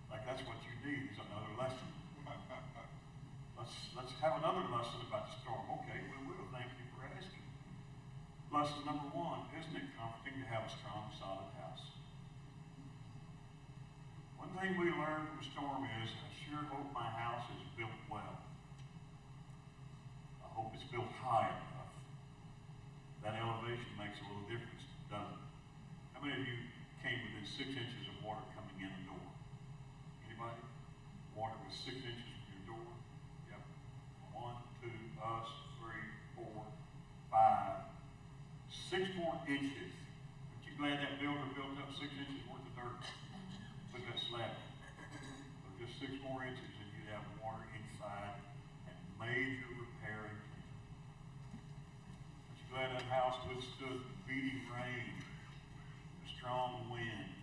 like that's what you need is another lesson. Let's have another lesson about the storm. Okay, we will. Thank you for asking. Lesson number 1, isn't it comforting to have a strong, solid house? One thing we learned from a storm is, I sure hope my house is built well. I hope it's built high enough. That elevation makes a little difference, doesn't it? How many of you came within 6 inches of water coming in the door? Anybody? Water was 6 inches from your door? Yep. 1, 2, us, 3, 4, 5, 6 more inches. Aren't you glad that builder built up 6 inches worth of dirt? Put that slab in. So just 6 more inches and you'd have water inside and major repair and cleaning. Aren't you glad that house withstood beating rain, the strong winds?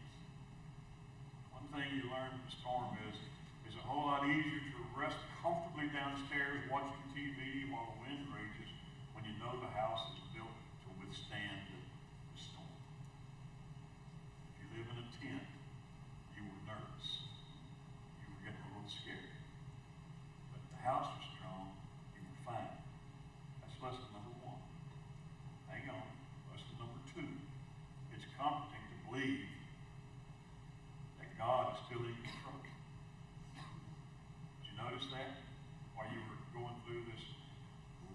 One thing you learn from the storm is it's a whole lot easier to rest comfortably downstairs watching TV while the wind rages when you know the house is built to withstand the storm. If you live in a tent, you were nervous. You were getting a little scared. But if the house was strong, you were fine. That's lesson number 1. Hang on. Lesson number 2. It's comforting to believe that God is still in control. Did you notice that? While you were going through this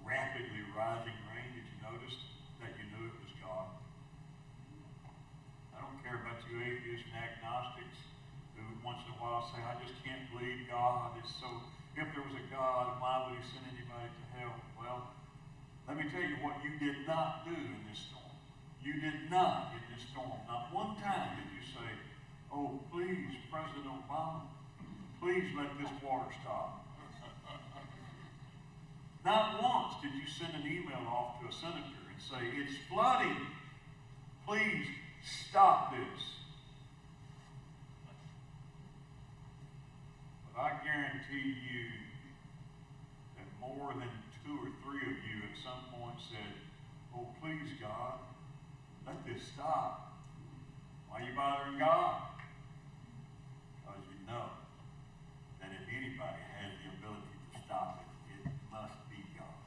rapidly rising rain, did you notice that you knew it was God? I don't care about you atheists and agnostics who once in a while say, I just can't believe God is so, if there was a God, why would he send anybody to hell? Well, let me tell you what you did not do in this storm. You did not in this storm. Not one time did you say, oh, please, President Obama, please let this water stop. Not once did you send an email off to a senator and say, it's flooding. Please stop this. But I guarantee you that more than 2 or 3 of you at some point said, oh, please, God, let this stop. Why are you bothering God? Because you know that if anybody has the ability to stop it, it must be God.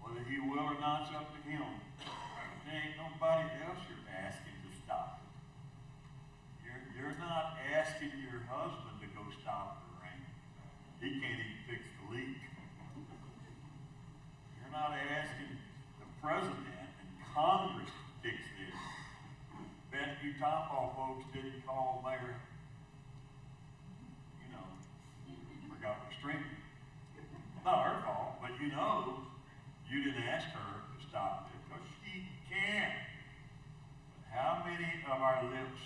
Whether he will or not, it's up to him. There ain't nobody else you're asking to stop it. You're not asking your husband to go stop the rain. He can't even fix the leak. You're not asking the president and Congress to fix this. Bet you Tompall folks didn't call Mayor, forgot the string. Not her fault, but you didn't ask her to stop it because she can't. But how many of our lips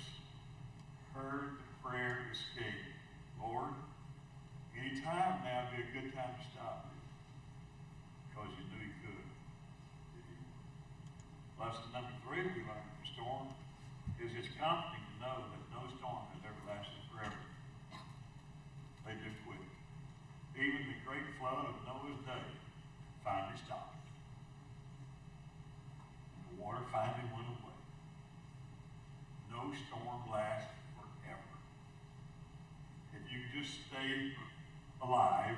heard the prayer escape? Lord, any time now would be a good time to stop it. Because you knew he could. Lesson number 3 we learned from the storm is it's comforting to know that no storm has ever lasted forever. They do quit. Even the great flood of Noah's day finally stopped. And the water finally went away. No storm lasts forever. If you just stay alive,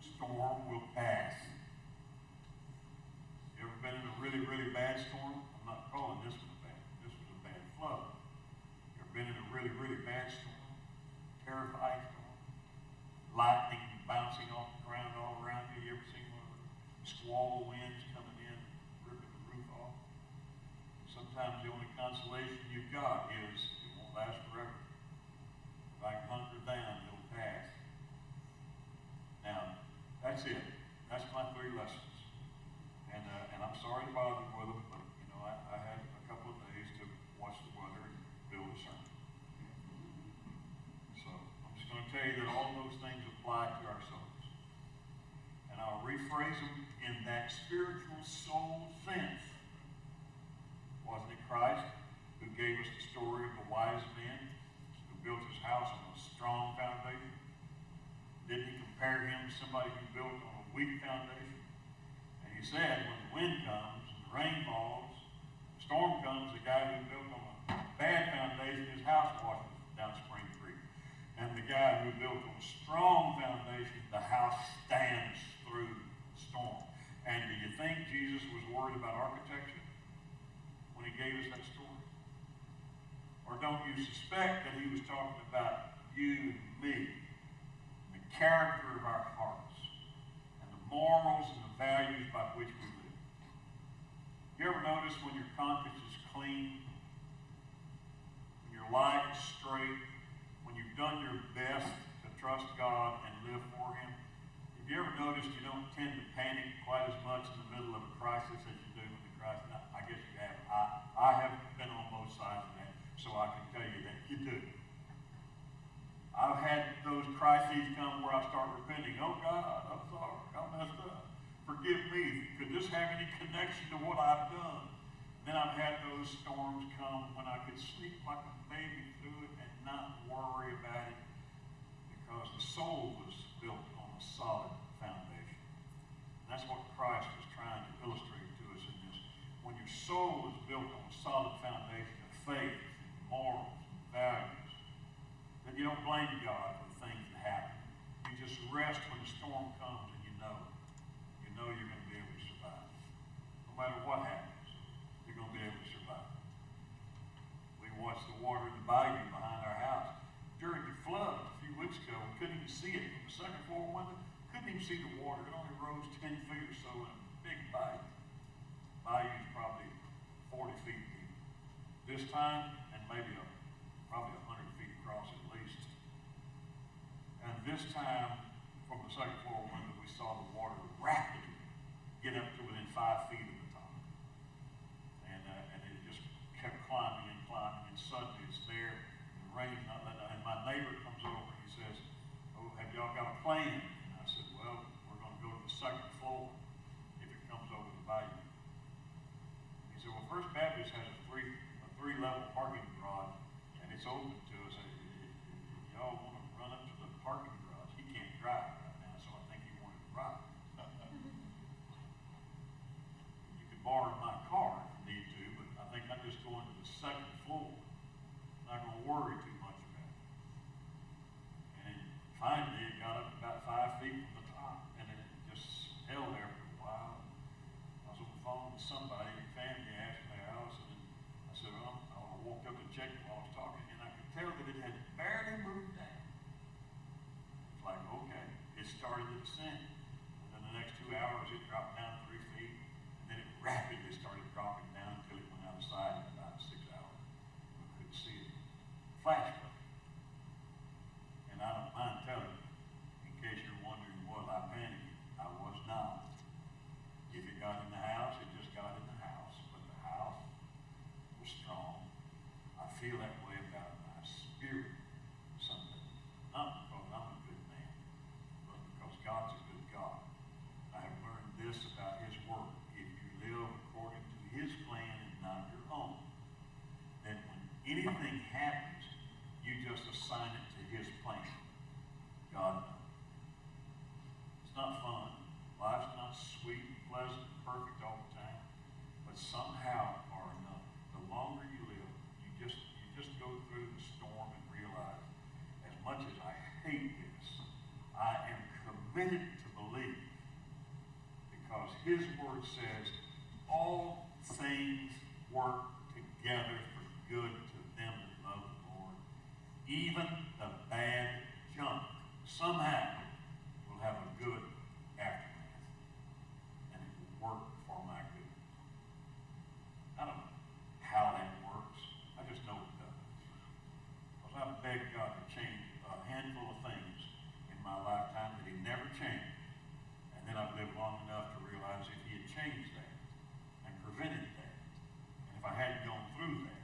the storm will pass. You ever been in a really, really bad storm? I'm not calling this one bad. This was a bad flood. You ever been in a really, really bad storm? Terrifying storm? Lightning bouncing off the ground all around you. You ever seen one of them? Squall winds coming in, ripping the roof off. Sometimes the only consolation you've got is it won't last forever. If I can hunker down, it'll pass. Now, that's it. That's my 3 lessons. And I'm sorry to bother you with them, but I had a couple of days to watch the weather and build a sermon. So I'm just going to tell you that all those things apply to our souls. And I'll rephrase them in that spiritual soul sense. Wasn't it Christ who gave us the story of the wise man who built his house on a strong foundation? Didn't he compare him to somebody who built on a weak foundation? And he said, when the wind comes, and the rain falls, the storm comes, the guy who built on a bad foundation, his house washes downstream a strong foundation, the house stands through the storm. And do you think Jesus was worried about architecture when he gave us that story? Or don't you suspect that he was talking about you and me, the character of our hearts, and the morals and the values by which we live? You ever notice when your conscience is clean, when your life is straight, when you've done your best to trust God and live for Him? Have you ever noticed you don't tend to panic quite as much in the middle of a crisis as you do in the crisis? Now, I guess you have. I have been on both sides of that, so I can tell you that you do. I've had those crises come where I start repenting. Oh God, I'm sorry, I messed up. Forgive me. Could this have any connection to what I've done? Then I've had those storms come when I could sleep like a baby through it and not worry about it, because the soul was built on a solid foundation. And that's what Christ was trying to illustrate to us in this. When your soul is built on a solid foundation of faith, and morals, and values, then you don't blame God for the things that happen. You just rest when the storm comes, and you know you're going to be able to survive. No matter what happens, you're going to be able to survive. We watched the water in the bayou behind our house during the flood a few weeks ago. We couldn't even see it from the second floor window. Couldn't even see the water. It only rose 10 feet or so in a big bayou. Bayou's probably 40 feet deep. This time, and maybe probably 100 feet across at least. And this time, from the second floor window, we saw the water rapidly get up to within 5 feet of the top. And it just kept climbing and climbing, and suddenly it's there, and the rain's not letting out. And my neighbor comes over and he says, "Oh, have y'all got a plan?" And I said, "Well, we're going to go to the second floor if it comes over the bayou." He said, "Well, First Baptist has a three-level parking garage, and it's open to us. If y'all want to run up to the parking garage," he can't drive right now, so I think he wanted to ride. You could borrow my car if you need to, but I think I'm just going to the second floor. Not going to worry too much about it. And finally, it got up about 5 feet from the top, and it just held there for a while. I was on the phone with somebody, and family asked me how I was, and I said, "Well, I walked up and checked while I was talking, and I could tell that it had barely moved down." It's like, okay, it started to descend. And then the next 2 hours, it dropped down 3 feet, and then it rapidly started dropping down until it went outside in about 6 hours. We couldn't see it. Flashback. And I don't mind telling you, in case you're wondering, was I panicked? I was not. If it got in the house, it just got in the house. But the house was strong. I feel that way about my spirit someday. Not because I'm a good man, but because God's a good God. I have learned this about His Word. If you live according to His plan and not your own, then when anything happens, you just assign it to His plan. God knows. It's not fun. Life's not sweet, pleasant, perfect all the time. But somehow or another, the longer you live, you just go through the storm and realize, as much as I hate this, I am committed to believe, because His Word says all things work together for good to them that love the Lord. Even the bad junk somehow will have a good aftermath, and it will work for my good. I don't know how that works. I just know it does. Because I've begged God to change a handful of things in my lifetime that He never changed. And then I've lived long enough to realize if He had changed that and prevented that, and if I hadn't gone through that,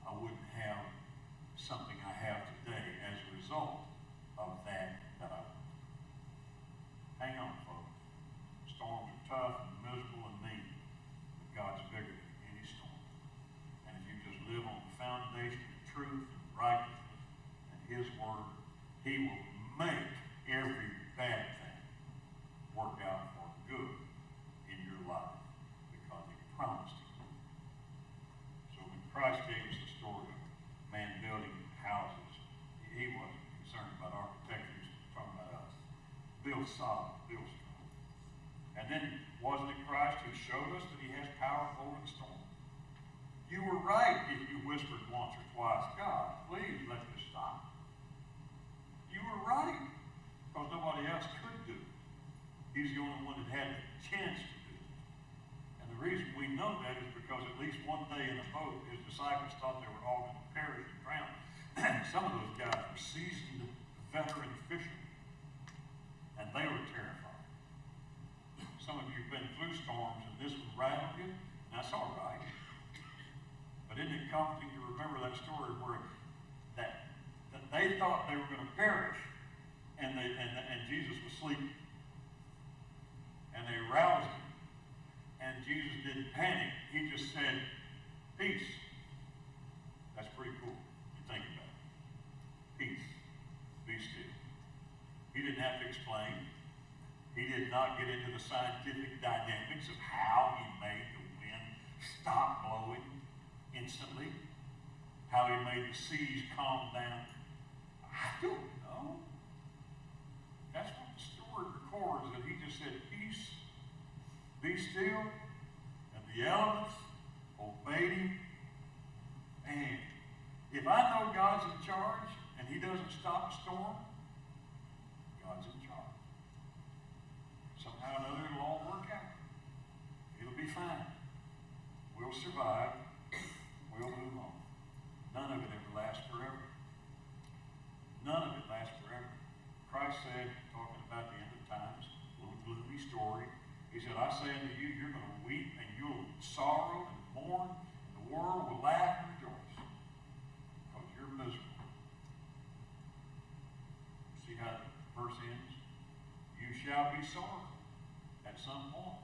I wouldn't have something I have today as a result of that I want. Hang on, folks. Storms are tough and miserable and mean, but God's bigger than any storm. And if you just live on the foundation of truth and righteousness and His Word, He will make every bad thing work out for good in your life, because He promised it. So when Christ gave us the story of man building houses, He wasn't concerned about architecture really solid, real strong. And then, wasn't it Christ who showed us that he has power over the storm? You were right if you whispered once or twice, God, please let this stop. You were right, because nobody else could do it. He's the only one that had the chance to do it. And the reason we know that is because at least one day in a boat, his disciples thought they were all going to perish and drown. Some of those guys were seasoned, veteran fishermen, and they were terrified. Some of you have been through storms, and this one rattled you, and that's all right. But isn't it comforting to remember that story where that they thought they were going to perish, and Jesus was sleeping, and they roused him, and Jesus didn't panic. He just said, "Peace." That's pretty cool. You think about it. Peace. Be still. He didn't have to explain. He did not get into the scientific dynamics of how he made the wind stop blowing instantly, how he made the seas calm down. I don't know. That's what the story records, that he just said, "Peace, be still," and the elements obeyed him. And if I know God's in charge and he doesn't stop a storm, God's in charge. Somehow or another it'll all work out. It'll be fine. We'll survive. We'll move on. None of it ever lasts forever. None of it lasts forever. Christ said, talking about the end of times, a little gloomy story, he said, "I say unto you, you're going to weep and you'll sorrow and mourn, and the world will laugh and rejoice, because you're miserable." See how the verse ends? You shall be sorrowful at some point.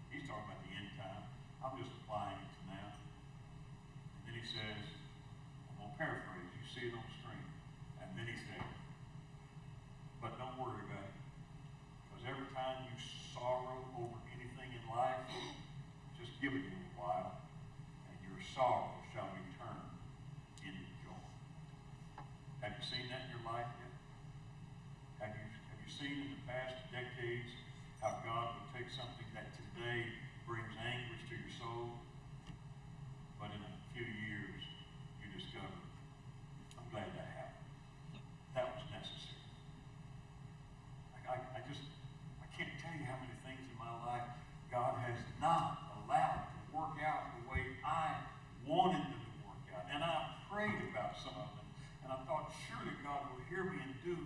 He's talking about the end time. I'm just applying it to now. And then he says, I'm going to paraphrase, you see it on the screen. And then he says, but don't worry about it. Because every time you sorrow over anything in life, just give it a little while, and your sorrow shall be turned into joy. Have you seen that in your life yet? Have you seen in the past decades how God would take something that today brings anguish to your soul, but in a few years you discover, I'm glad that happened. That was necessary. I can't tell you how many things in my life God has not allowed to work out the way I wanted them to work out. And I prayed about some of them. And I thought, surely God will hear me and do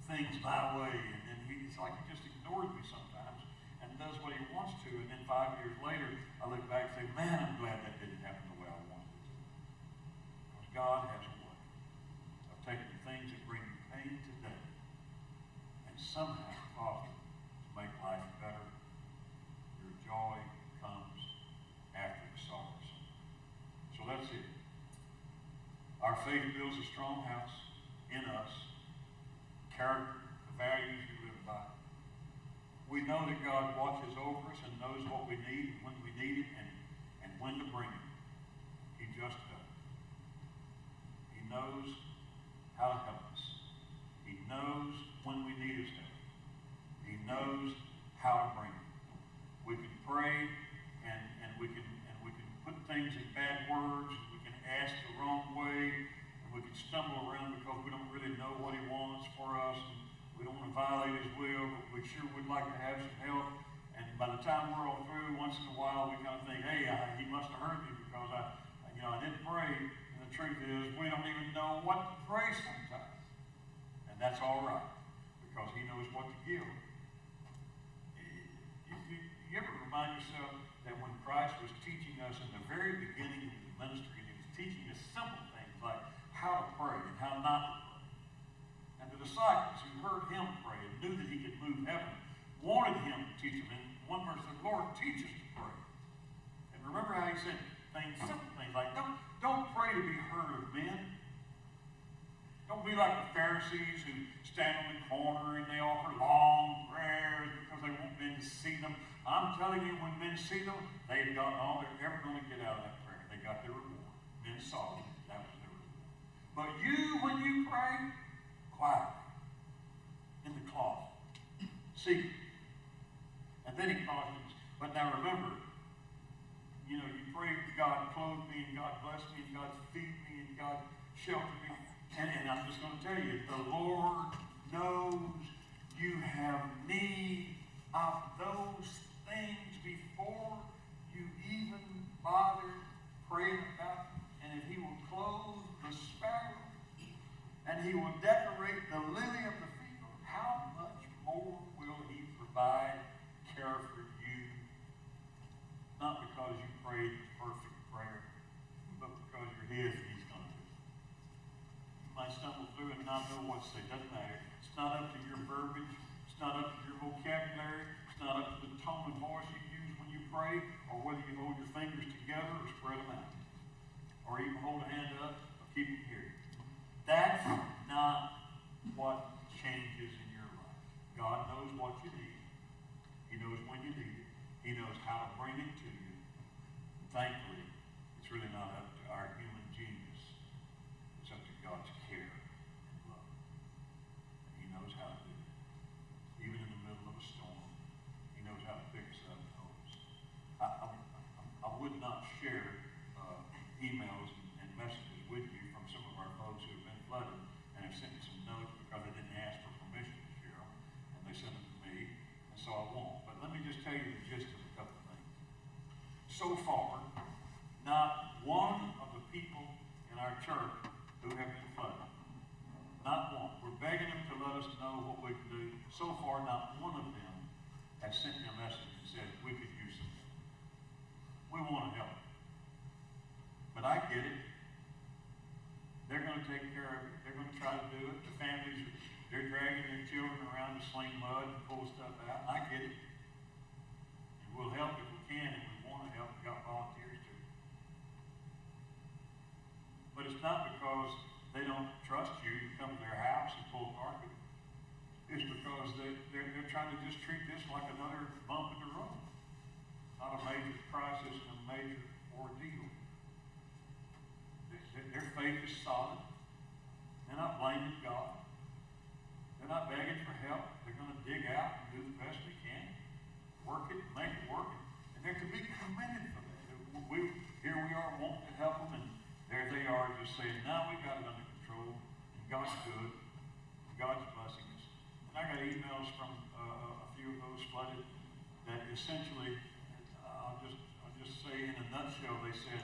things my way. And then it's like he just ignores me sometimes and does what he wants to. And then 5 years later, I look back and say, man, I'm glad that didn't happen the way I wanted it to. Because God has a way of taking the things that bring you pain today and somehow cause them to make life better. Your joy comes after the sorrows. So that's it. Our faith builds a strong house in us. Character, the values we live by. We know that God watches over us and knows what we need and when we need it and when to bring it. He just does. He knows how to help us. He knows when we need his help. He knows how to bring it. We can pray and we can put things in bad words. We can ask the wrong way. And we can stumble around because we don't really know what he wants for us. And we don't want to violate his will, but we sure would like to have some help. And by the time we're all through, once in a while, we kind of think, hey, he must have heard me because I didn't pray. And the truth is, we don't even know what to pray sometimes. And that's all right, because he knows what to give. You ever remind yourself that when Christ was teaching us in the very beginning of his ministry, he was teaching us simple things like how to pray and how not to pray. And the disciples who heard him pray and knew that he could move heaven wanted him to teach them. And one verse said, Lord, teach us to pray. And remember how he said simple things like, don't pray to be heard of men. Don't be like the Pharisees who stand on the corner and they offer long prayers because they want men to see them. I'm telling you, when men see them, they've got all they're ever going to get out of that prayer. They got their reward. Men saw them. That was their reward. But you, when you pray, quietly, in the closet, secret. And then he cautions, but now remember, you pray, God clothe me, and God bless me, and God feed me, and God shelter me. And I'm just going to tell you, the Lord knows you have need of those things before you even bother praying about them. And if he will clothe the sparrow, and he will decorate the lily of the field, how much more will he provide, care for you? Not because you prayed the perfect prayer, but because you're his and he's going to do it. You might stumble through and not know what to say. Doesn't matter. It's not up to your verbiage. It's not up to your vocabulary. It's not up to the tone of voice you use when you pray, or whether you hold your fingers together or spread them out, or even hold a hand up or keep it here. That's not what changes in your life. God knows what you need. He knows when you need it. He knows how to bring it to you. And thankfully, it's really not up to our human genius. It's up to God's care and love. And he knows how to do it. Even in the middle of a storm, he knows how to pick us up and hold us. I would not share emails and messages with you from some of our folks who have been flooded and have sent me some notes because they didn't ask for permission to share them, and they sent them to me, and so I won't. But let me just tell you the gist of a couple of things. So far, not one of the people in our church who have been flooded, not one. We're begging them to let us know what we can do. So far, not one of them has sent me a message and said, we could use some help. We want to help. But I get it. They're going to take care of it. They're going to try to do it. The families, they're dragging their children around to sling mud and pull stuff out. I get it. And we'll help if we can, and we want to help. We've got volunteers too. But it's not because they don't trust you to come to their house and pull carpet. It's because they're trying to just treat this like another bump in the road. Not a major crisis and a major ordeal. Their faith is solid. They're not blaming God. They're not begging for help. They're going to dig out and do the best they can. Work it, make it work. And they're to be commended for that. Here we are wanting to help them, and there they are just saying, no, we got it under control. And God's good. And God's blessing us. And I got emails from a few of those flooded that essentially, I'll just say in a nutshell, they said,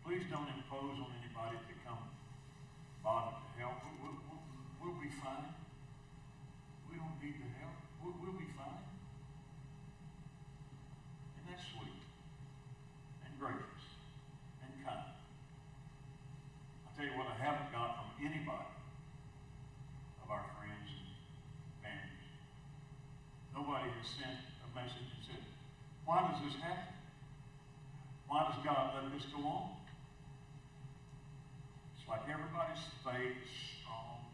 please don't impose on anybody to come bother to help. We'll be fine. We don't need the help. We'll be fine. And that's sweet and gracious and kind. I'll tell you what I haven't got from anybody of our friends and families. Nobody has sent a message and said, why does this happen? Why does God let this go on? Like everybody's faith is strong,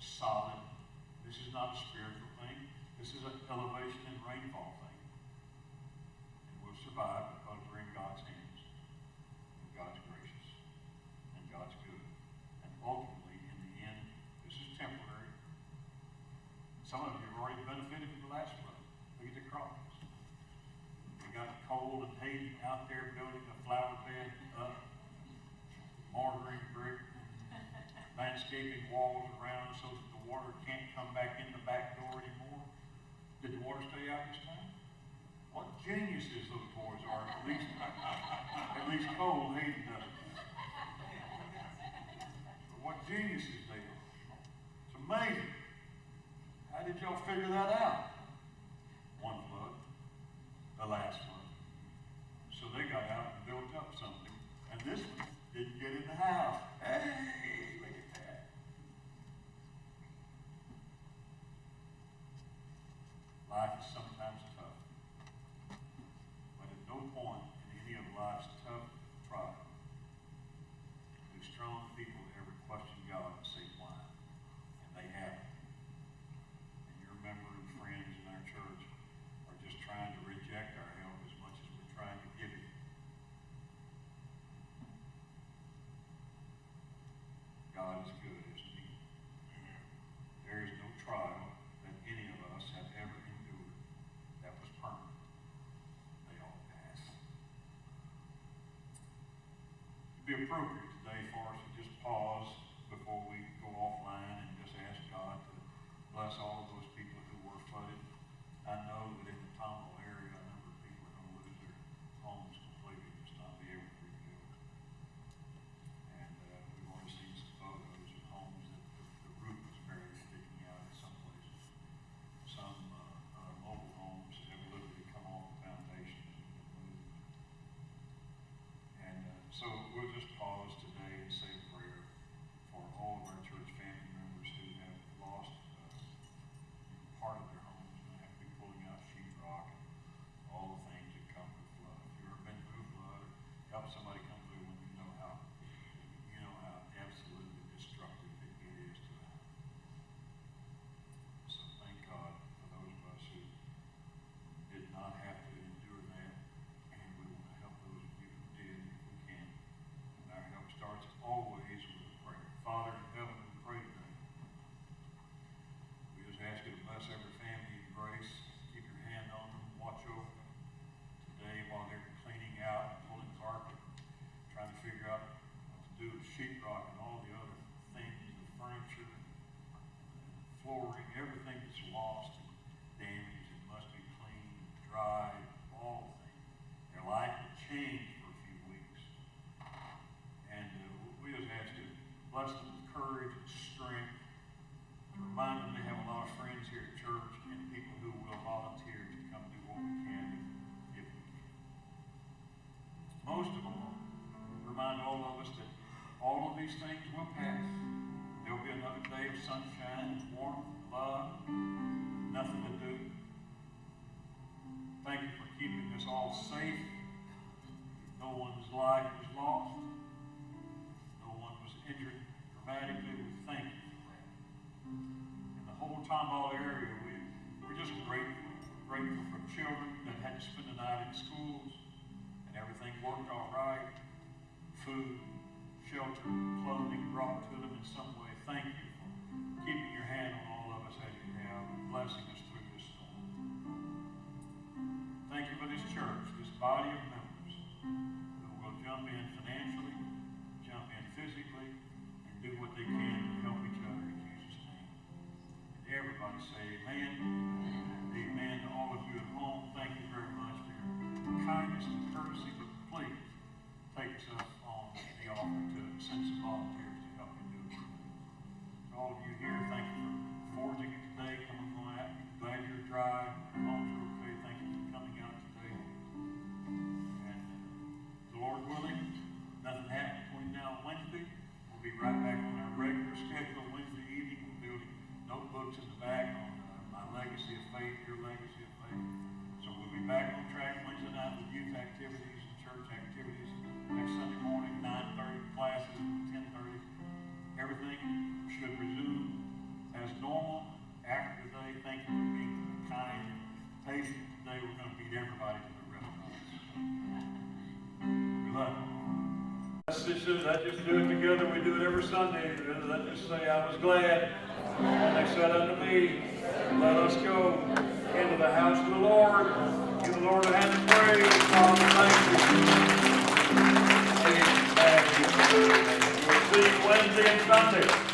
solid. This is not a spiritual thing. This is an elevation and rainfall thing. And we'll survive because we're in God's hands. And God's gracious. And God's good. And ultimately, in the end, this is temporary. Some of you have already benefited from the last flood. Look at the crops. We got Cole and Hayden out there building a flower bed up. Mortaring brick, landscaping walls around so that the water can't come back in the back door anymore. Did the water stay out this time? What geniuses those boys are, at least Cole Hayden does. But what geniuses they are. It's amazing. How did y'all figure that out? One flood, the last flood. So they got out and built up something. And this one didn't get in the house. Hey, look at that. Life is sometimes tough. But at no point in any of life's tough trials do strong people ever question God and say why. And they have. And your member and friend appropriate today for us to just pause before we go offline and just ask God to bless all of those people who were flooded. I know that in the Tomball area, a number of people are going to lose their homes completely, just not be able to rebuild. And we want to see some photos of homes that the roof was barely sticking out in some places. Some mobile homes have literally come off the foundations and been moved. And so we'll just pause today and say a prayer for all of our church family members who have lost part of their homes and have to be pulling out sheetrock and all the things that come with flood. If you've ever been through flood or help somebody come through one, you know how absolutely destructive it is to them. So thank God for those of us who did not have to endure that, and we want to help those of you who did if we can. And our help starts always with a prayer. Father in heaven, we pray today. We just ask you to bless every family in grace. Keep your hand on them. Watch over them today while they're cleaning out and pulling carpet, trying to figure out what to do with sheetrock and all the other things, the furniture, and flooring, everything that's lost and damaged and must be cleaned, dried, all things. Their life will change for a few weeks. And we just ask you to bless them with courage and strength. Remind them they have a lot of friends here at church and people who will volunteer to come do what we can if we can. Most of all, remind all of us that all of these things will pass. There will be another day of sunshine, warmth, love, nothing to do. Thank you for keeping us all safe. No one's life was lost. No one was injured dramatically. We thank you for that. In the whole Tomball area, we're just grateful. Grateful for children that had to spend the night in schools and everything worked all right. Food, shelter, clothing brought to them in some way. Thank you for keeping your hand on all of us as you have, blessing us through this storm. Thank you for this church, this body of members who will jump in financially, jump in physically, and do what they can to help each other in Jesus' name. And everybody say amen. Amen to all of you at home. Thank you very much for your kindness and courtesy, but please take us on the offer to send some volunteers to help you do it. To all of you here, thank you for forging it today, coming on out. Glad you're dry, your homes are okay. Thank you for coming out today. And the Lord willing, nothing happened between now and Wednesday. We'll be right back on our regular schedule Wednesday evening. We're building notebooks in the back on my legacy of faith, your legacy of faith. So we'll be back on track Wednesday night with youth activities and church activities. Next Sunday morning, 9:30 classes, 10:30. Everything should resume as normal after today. Thank you for being kind and patient. Today we're going to beat everybody to the restaurants. We love you. Let's just do it together. We do it every Sunday. Let's just say, I was glad when they said unto me, let us go into the house of the Lord. Give the Lord a hand of praise. Father, thank you. Amen. We'll see you Wednesday and Sunday.